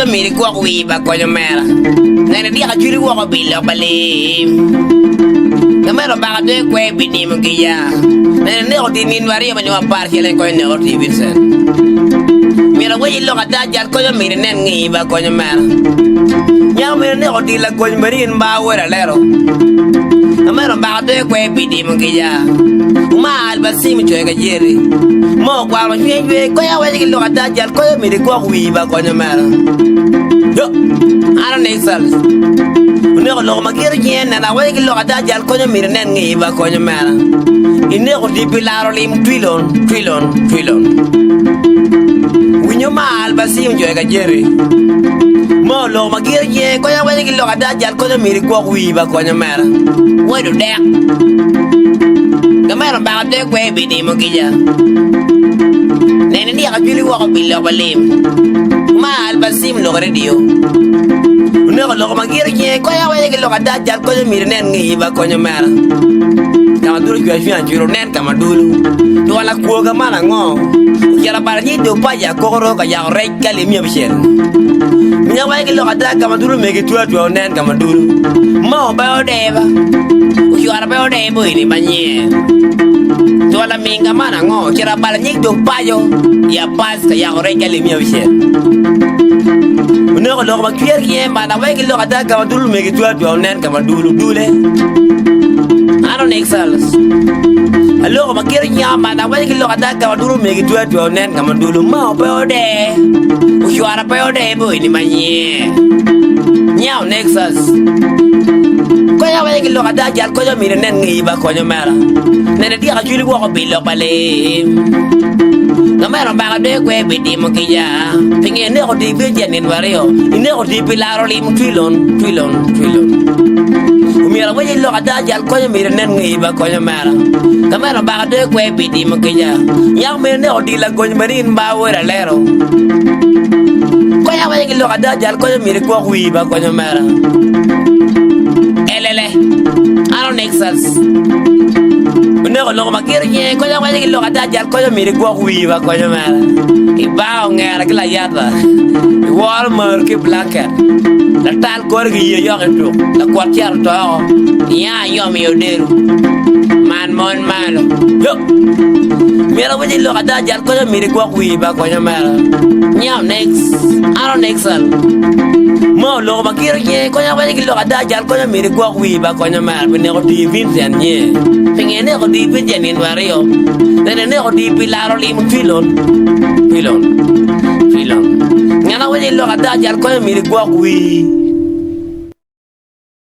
koyo miri kwa wiba koyo mera nene dia ka juri wo ko bilo bali namero ba de kwe bini mgiya nene ne odi nin wari ma nywa par kelen koyo ne odi Vincent mira wo yilo ka dajar koyo miri nen ngiba koyo mera nya mira ne odi la koyo mari ba wera lero namero ba de kwe bini mgiya mal basim choy ga jeri mo kwa ma nywe koyo wa yilo ka dajar koyo miri kwa wiba koyo mera yo ara ne sal ne lo ma gere yen na wa yilo ka dajar koyo miri nen ngiba koyo mera ine ko di pilaro lim twilon winyo mal basim choy ga jeri mo lo ma gere yen koyo wa yilo ka dajar koyo miri kwa wiba koyo mera wo do dek Kamera ba de kwe bini mo kija nene dia ka juli wa ko bilo balim mal basim lo radio ne ko lo ma gere ke ko ya wa ke lo ka dajal ko mi nen ngi ba ko nyamara kama dulu jwa fi an juro nen kama dulu to wala ko ga mala ngo yara bar ni do pa ya ko ro ka ya re kali mi bishel mi ya wa ke lo ka da kama dulu me ke tuwa to nen kama dulu mo ba o deva you are ba o de boy ni banye tola minga mana ngo kira bala nyik do payo ya pas ka ya ore kali mi bishel uno lo ma kier ki ba na wa ke lo ka da kama dulu me ke tuwa to nen kama dulu dule aro nexals alo ma kier nya ma na wa ke lo ka da kama dulu me ke tuwa to nen kama dulu ma ba o de you are ba o de boy ni banye nyao nexals koya wa yake lo kada jal koyo mire nen ngi ba koyo mera nene dia ka juli wo ko bilo bale namero ba de kwe bidi mo kija pinge ne ko di beje nen wario ine ko di pilaro lim twilon umira wa yake lo kada jal koyo mire nen ngi ba koyo mera namero ba de kwe bidi mo kija ya me ne ko di la koyo marin ba wera lero koya wa yake lo kada jal koyo mire ko wi ba koyo mera elele aro nexals ne ko lo ma kere ye ko ya wa ye lo kada jar ko yo mi ko wi ba ko yo mara I ba ngara kala yata I war mar ke blanket la tal ko gi ye yo to la ko tiar to ya yo mi oderu man mon malo yo mira wa ye lo kada jar ko yo mi ko wi ba ko yo mara nyam nex aro nexal mo lo ma kere ye ko ya wa ye lo kada jar ko yo mi ko wi ba ko yo mara ne ko di Vincent ye pengene ko di bejenin wario nene ko di pilaro lim twilon ngana wa ye lo kada jar ko mi ko wi